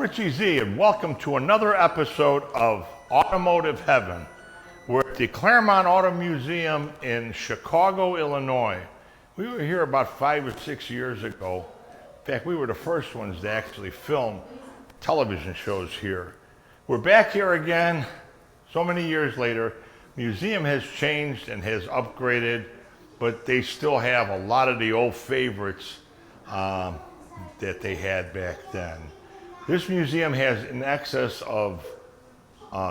Richie Z, and welcome to another episode of Automotive Heaven. We're at the Klairmont Auto Museum in Chicago, Illinois. We were here about 5 or 6 years ago. In fact, we were the first ones to actually film television shows here. We're back here again so many years later. Museum has changed and has upgraded, but they still have a lot of the old favorites that they had back then. This museum has in excess of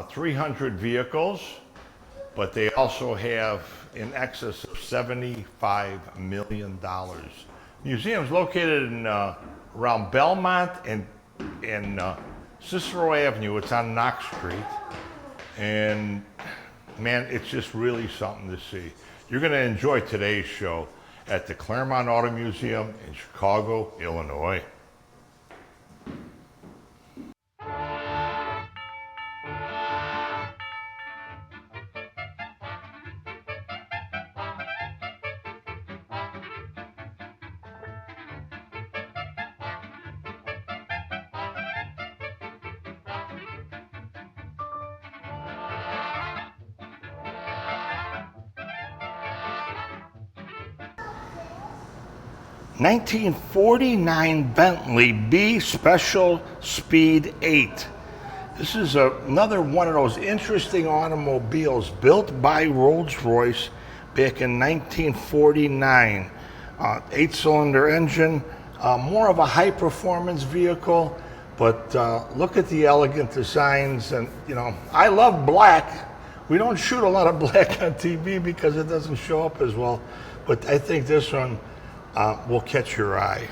300 vehicles, but they also have in excess of $75 million. Museum is located in around Belmont and Cicero Avenue. It's on Knox Street, and man, it's just really something to see. You're going to enjoy today's show at the Klairmont Auto Museum in Chicago, Illinois. '49 Bentley B Special Speed 8. This is another one of those interesting automobiles built by Rolls-Royce back in 1949. 8-cylinder engine, more of a high-performance vehicle, but look at the elegant designs. And you know, I love black. We don't shoot a lot of black on TV because it doesn't show up as well, but I think this one will catch your eye.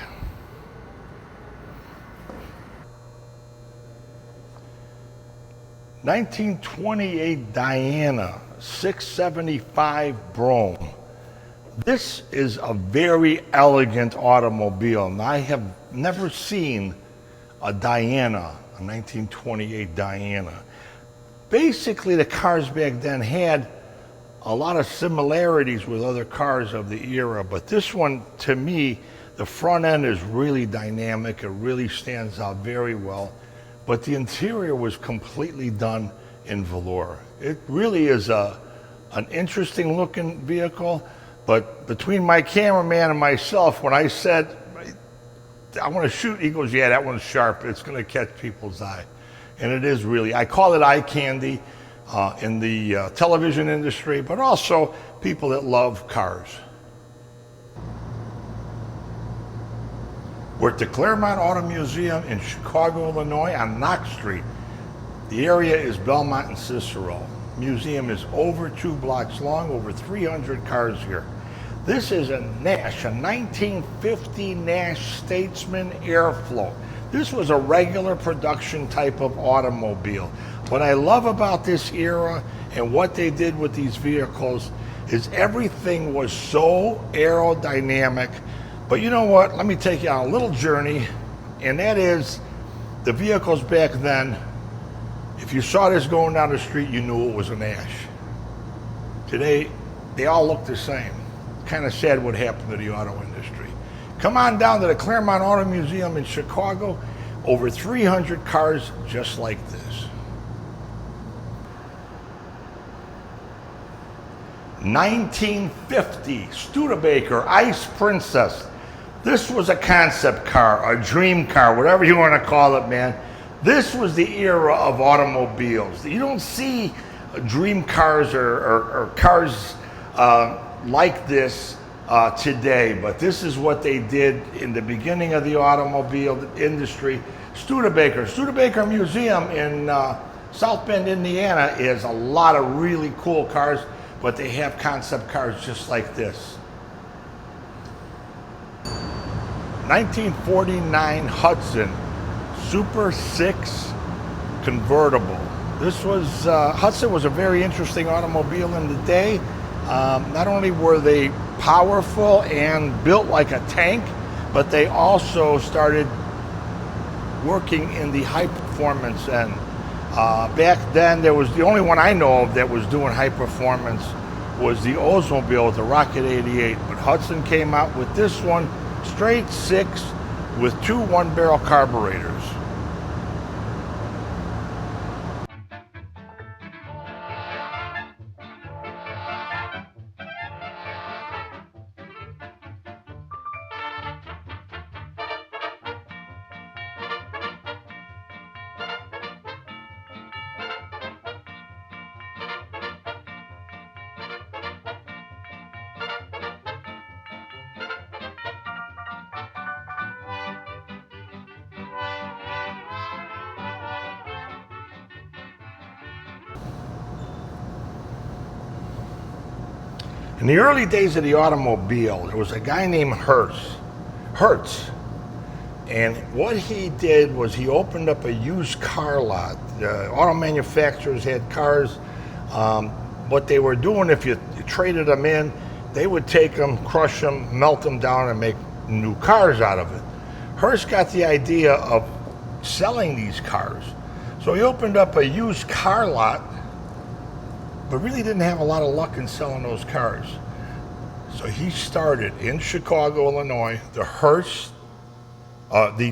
'28 Diana 675 Brougham. This is a very elegant automobile, and I have never seen a Diana, a 1928 Diana. Basically, the cars back then had a lot of similarities with other cars of the era, but this one, to me, the front end is really dynamic. It really stands out very well, but the interior was completely done in velour. It really is an interesting looking vehicle, but between my cameraman and myself, when I said I want to shoot, he goes, yeah, that one's sharp. It's going to catch people's eye. And it is really, I call it eye candy in the television industry, but also people that love cars. We're at the Klairmont Auto Museum in Chicago, Illinois on Knox Street. The area is Belmont and Cicero. Museum is over 2 blocks long, over 300 cars here. This is a Nash, a 1950 Nash Statesman Airflow. This was a regular production type of automobile. What I love about this era and what they did with these vehicles is everything was so aerodynamic. But you know what? Let me take you on a little journey, and that is the vehicles back then. If you saw this going down the street, you knew it was a Nash. Today, they all look the same. Kind of sad what happened to the auto industry. Come on down to the Klairmont Auto Museum in Chicago. Over 300 cars just like this. 1950 Studebaker Ice Princess. This was a concept car, a dream car, whatever you want to call it, man. This was the era of automobiles. You don't see dream cars or cars like this today, but this is what they did in the beginning of the automobile industry. Studebaker Museum in South Bend, Indiana is a lot of really cool cars, but they have concept cars just like this. 1949 Hudson Super 6 convertible. This was, Hudson was a very interesting automobile in the day. Not only were they powerful and built like a tank, but they also started working in the high performance end. Back then, there was the only one I know of that was doing high performance was the Oldsmobile with the Rocket 88. But Hudson came out with this one, straight 6 with 2 one-barrel carburetors. In the early days of the automobile, there was a guy named Hertz. And what he did was he opened up a used car lot. Auto manufacturers had cars. What they were doing, if you traded them in, they would take them, crush them, melt them down, and make new cars out of it. Hertz got the idea of selling these cars. So he opened up a used car lot, but really didn't have a lot of luck in selling those cars. So he started in Chicago, Illinois, the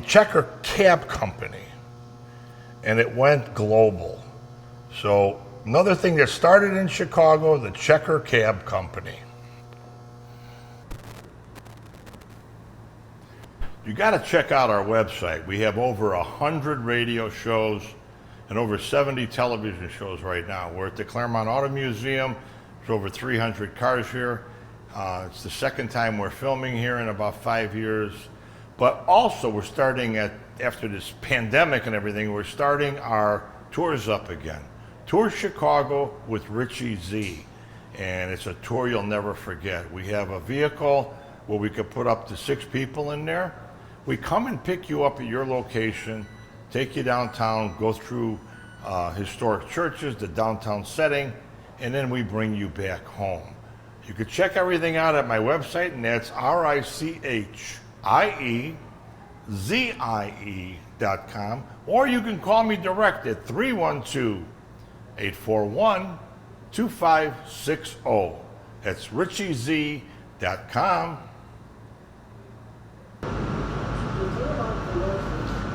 Checker Cab Company, and it went global. So another thing that started in Chicago, the Checker Cab Company. You got to check out our website. We have over 100 radio shows and over 70 television shows right now. We're at the Klairmont Auto Museum. There's over 300 cars here. It's the second time we're filming here in about 5 years. But also we're starting after this pandemic and everything, we're starting our tours up again. Tour Chicago with Richie Z. And it's a tour you'll never forget. We have a vehicle where we could put up to 6 people in there. We come and pick you up at your location, take you downtown, go through historic churches, the downtown setting, and then we bring you back home. You can check everything out at my website, and that's RICHIEZIE.com, or you can call me direct at 312-841-2560. That's RichieZ.com.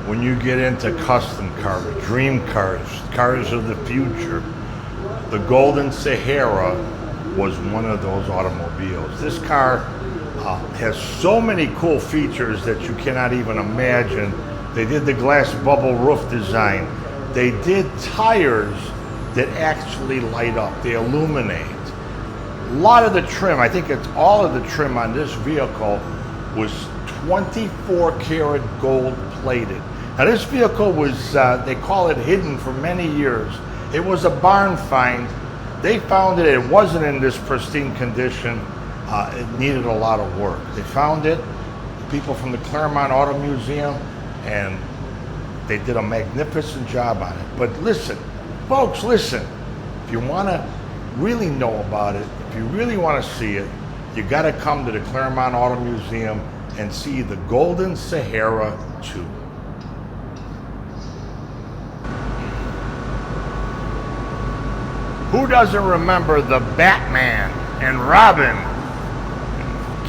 When you get into custom cars, dream cars, cars of the future, the Golden Sahara was one of those automobiles. This car has so many cool features that you cannot even imagine. They did the glass bubble roof design. They did tires that actually light up. They illuminate. A lot of the trim, I think it's all of the trim on this vehicle was 24 karat gold plated. Now this vehicle was, they call it hidden for many years. It was a barn find. They found it wasn't in this pristine condition. It needed a lot of work. They found it, people from the Klairmont Auto Museum, and they did a magnificent job on it. But listen, folks, listen. If you want to really know about it, if you really want to see it, you got to come to the Klairmont Auto Museum and see the Golden Sahara 2. Who doesn't remember the Batman and Robin?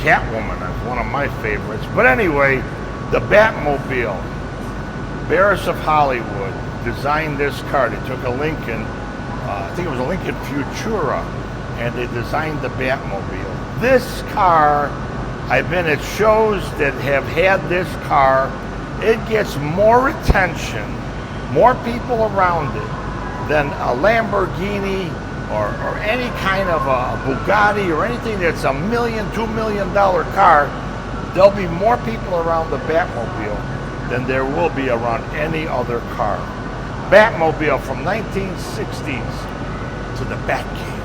Catwoman is one of my favorites. But anyway, the Batmobile. Barris of Hollywood designed this car. They took a Lincoln, I think it was a Lincoln Futura, and they designed the Batmobile. This car, I've been at shows that have had this car. It gets more attention, more people around it than a Lamborghini or any kind of a Bugatti or anything that's $1 million, $2 million car. There'll be more people around the Batmobile than there will be around any other car. Batmobile from 1960s to the Batcave.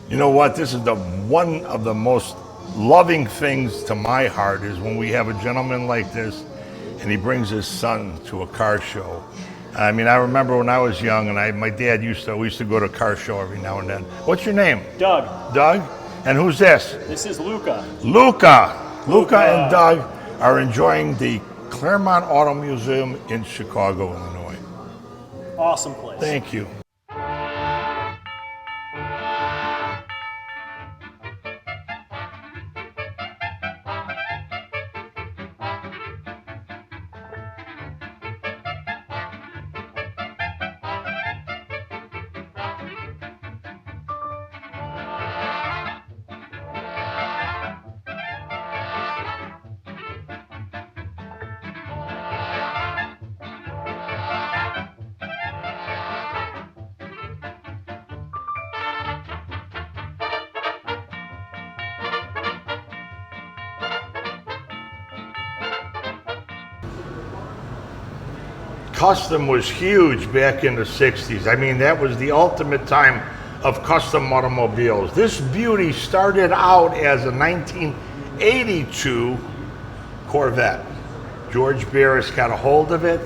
You know what? This is one of the most loving things to my heart is when we have a gentleman like this and he brings his son to a car show. I mean, I remember when I was young and my dad we used to go to a car show every now and then. What's your name? Doug. Doug? And who's this? This is Luca. Luca and Doug are enjoying the Klairmont Auto Museum in Chicago, Illinois. Awesome place. Thank you. custom was huge back in the 60s. I mean, that was the ultimate time of custom automobiles. This beauty started out as a 1982 Corvette. George Barris got a hold of it,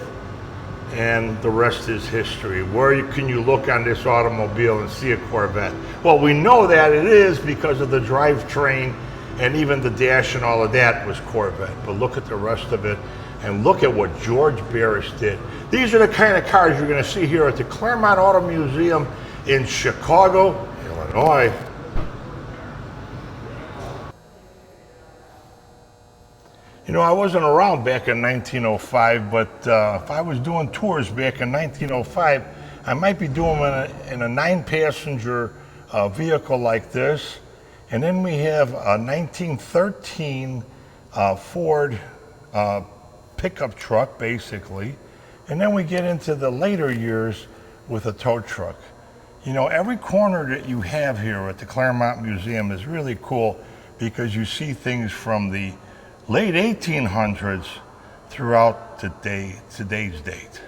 and the rest is history. Where can you look on this automobile and see a Corvette? Well, we know that it is because of the drivetrain, and even the dash and all of that was Corvette. But look at the rest of it, and look at what George Barris did. These are the kind of cars you're going to see here at the Klairmont Auto Museum in Chicago, Illinois. You know, I wasn't around back in 1905, but if I was doing tours back in 1905, I might be doing them in a 9-passenger vehicle like this. And then we have a 1913 Ford pickup truck, basically. And then we get into the later years with a tow truck. You know, every corner that you have here at the Klairmont Museum is really cool because you see things from the late 1800s throughout today's date.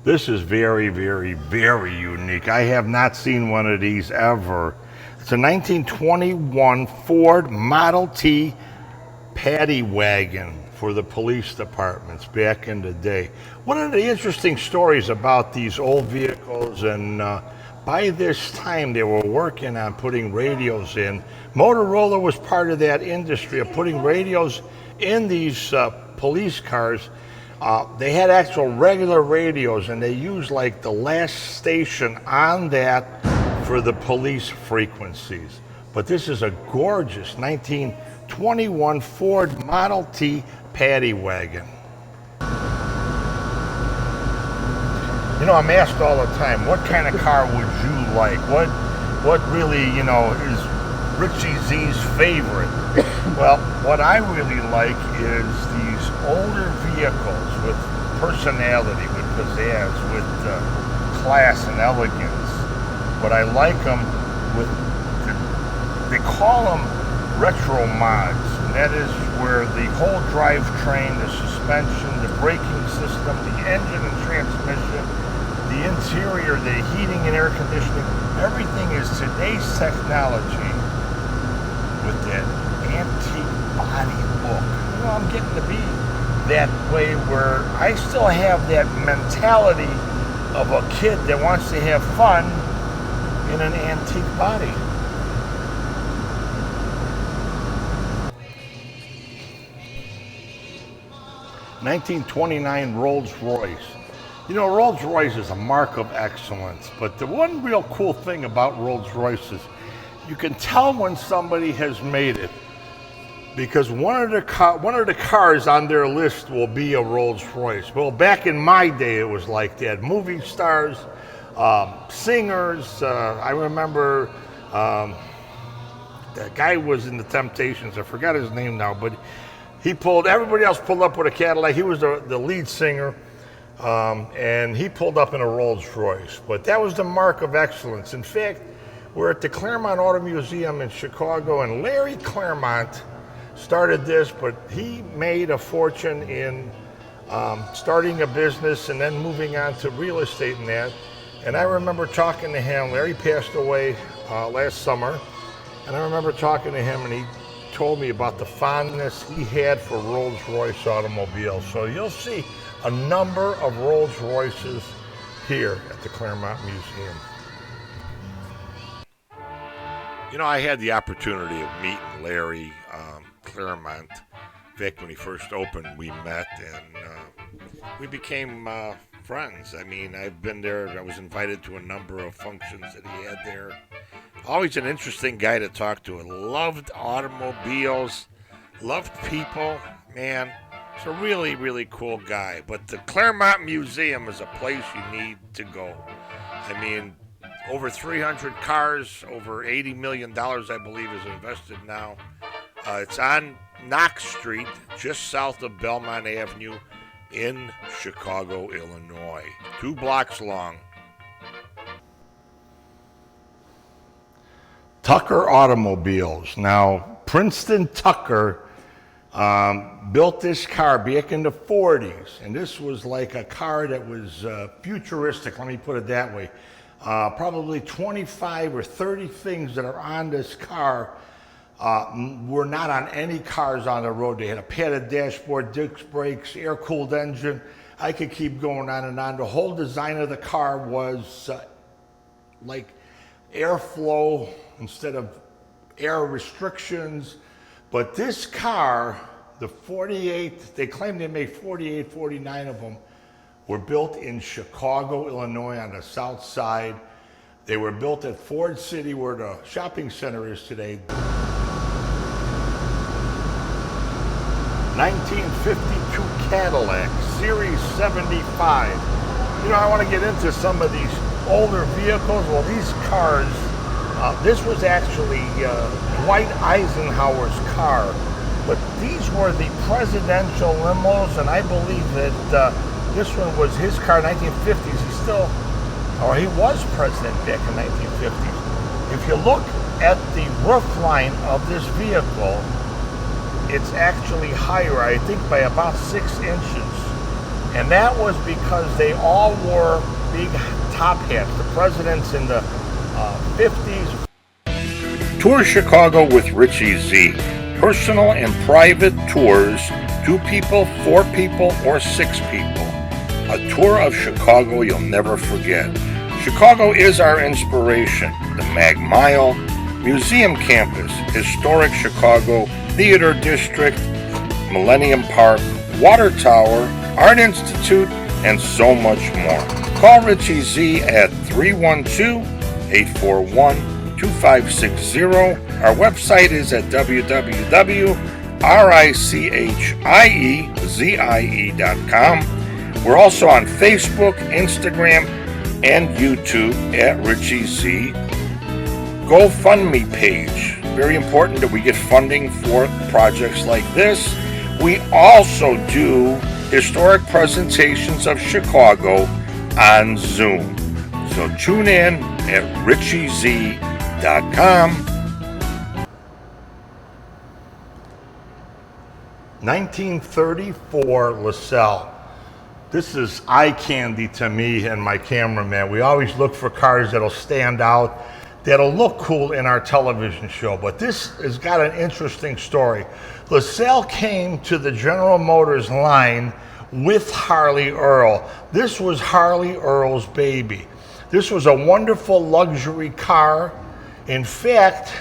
This is very, very, very unique. I have not seen one of these ever. It's a 1921 Ford Model T paddy wagon for the police departments back in the day. One of the interesting stories about these old vehicles, and by this time they were working on putting radios in. Motorola was part of that industry of putting radios in these police cars. They had actual regular radios, and they used like the last station on that for the police frequencies. But this is a gorgeous 1921 Ford Model T paddy wagon. You know, I'm asked all the time, what kind of car would you like? What really, you know, is Richie Z's favorite? Well, what I really like is these older vehicles with personality, with pizzazz, with class and elegance. But I like them with, they call them retro mods, and that is where the whole drivetrain, the suspension, the braking system, the engine and transmission, the interior, the heating and air conditioning, everything is today's technology with that antique body look. You know, I'm getting to be that way where I still have that mentality of a kid that wants to have fun in an antique body. '29 Rolls-Royce. You know, Rolls-Royce is a mark of excellence, but the one real cool thing about Rolls-Royce is you can tell when somebody has made it because one of the cars on their list will be a Rolls-Royce. Well, back in my day, it was like that. Movie stars, singers. I remember that guy was in the Temptations. I forgot his name now, but everybody else pulled up with a Cadillac. He was the lead singer, and he pulled up in a Rolls-Royce. But that was the mark of excellence. In fact, we're at the Klairmont Auto Museum in Chicago, and Larry Klairmont started this, but he made a fortune in starting a business and then moving on to real estate and that. And I remember talking to him. Larry passed away last summer, and I remember talking to him, and he told me about the fondness he had for Rolls-Royce automobiles. So you'll see a number of Rolls-Royces here at the Klairmont Museum. You know, I had the opportunity of meeting Larry Klairmont. In fact, when he first opened, we met, and we became friends. I mean, I've been there. I was invited to a number of functions that he had there. Always an interesting guy to talk to. Loved automobiles, loved people. Man, he's a really, really cool guy. But the Klairmont Museum is a place you need to go. I mean, over 300 cars, over $80 million, I believe, is invested now. It's on Knox Street, just south of Belmont Avenue in Chicago, Illinois. 2 blocks long. Tucker Automobiles. Now, Princeton Tucker built this car back in the 40s, and this was like a car that was futuristic, let me put it that way. Probably 25 or 30 things that are on this car were not on any cars on the road. They had a padded dashboard, disc brakes, air-cooled engine. I could keep going on and on. The whole design of the car was like airflow instead of air restrictions. But this car, the 48, they claim they made 48, 49 of them, were built in Chicago, Illinois on the south side. They were built at Ford City where the shopping center is today. 1952 Cadillac, Series 75. You know, I want to get into some of these older vehicles. Well, these cars, this was actually Dwight Eisenhower's car, but these were the presidential limos, and I believe that this one was his car in 1950s. He was president back in 1950s. If you look at the roof line of this vehicle, it's actually higher, I think, by about 6 inches. And that was because they all wore big top hats. The presidents in the 50s. Tour Chicago with Richie Z. Personal and private tours, 2 people, 4 people, or 6 people. A tour of Chicago you'll never forget. Chicago is our inspiration. The Mag Mile, Museum Campus, Historic Chicago, Theater District, Millennium Park, Water Tower, Art Institute, and so much more. Call Richie Z at 312-841-2560. Our website is at www.richiezie.com. We're also on Facebook, Instagram, and YouTube at Richie Z. GoFundMe page. Very important that we get funding for projects like this. We also do historic presentations of Chicago on Zoom. So tune in at RichieZ.com. 1934 LaSalle. This is eye candy to me and my cameraman. We always look for cars that'll stand out, that'll look cool in our television show. But this has got an interesting story. LaSalle came to the General Motors line with Harley Earl. This was Harley Earl's baby. This was a wonderful luxury car. In fact,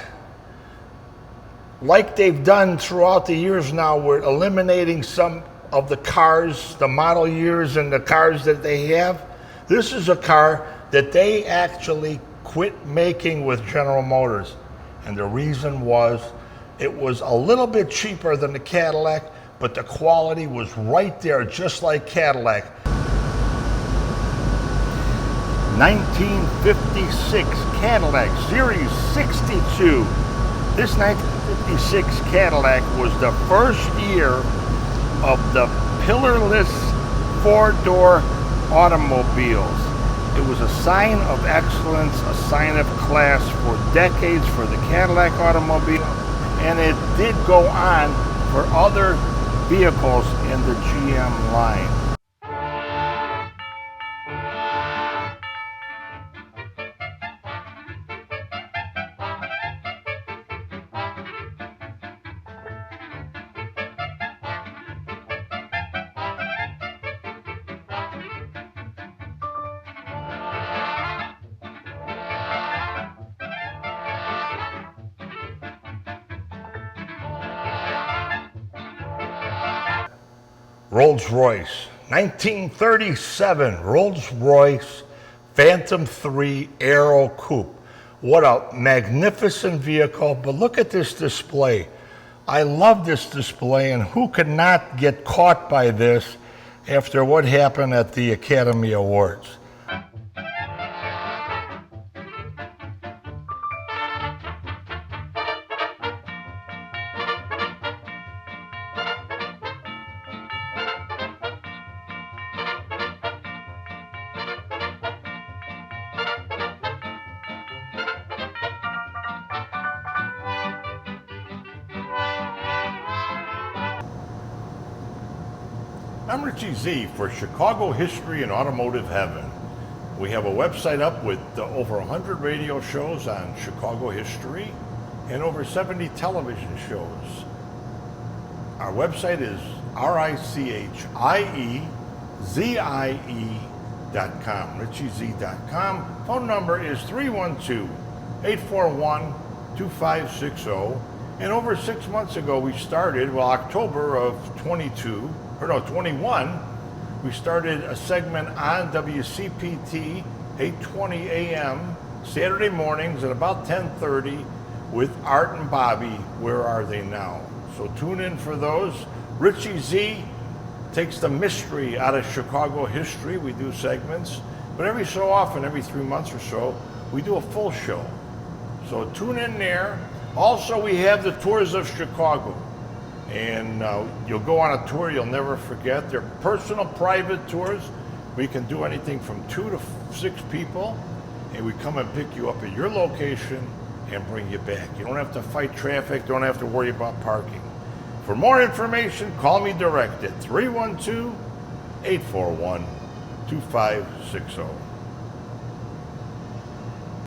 like they've done throughout the years now, we're eliminating some of the cars, the model years and the cars that they have. This is a car that they actually quit making with General Motors. And the reason was it was a little bit cheaper than the Cadillac, but the quality was right there, just like Cadillac. 1956 Cadillac Series 62. This 1956 Cadillac was the first year of the pillarless 4-door automobiles. It was a sign of excellence, a sign of class for decades for the Cadillac automobile, and it did go on for other vehicles in the GM line. Rolls-Royce, 1937 Rolls-Royce Phantom 3 Aero Coupe. What a magnificent vehicle, but look at this display. I love this display, and who could not get caught by this after what happened at the Academy Awards? I'm Richie Z for Chicago History and Automotive Heaven. We have a website up with over 100 radio shows on Chicago history and over 70 television shows. Our website is RICHIEZIE.com, RichieZ.com. Phone number is 312-841-2560. And over 6 months ago, we started, October of 21, we started a segment on WCPT, 8:20 a.m., Saturday mornings at about 10:30 with Art and Bobby, Where Are They Now? So tune in for those. Richie Z takes the mystery out of Chicago history. We do segments, but every so often, every 3 months or so, we do a full show. So tune in there. Also, we have the tours of Chicago, and you'll go on a tour you'll never forget. They're personal, private tours. We can do anything from 2 to 6 people, and we come and pick you up at your location and bring you back. You don't have to fight traffic, don't have to worry about parking. For more information, call me direct at 312-841-2560.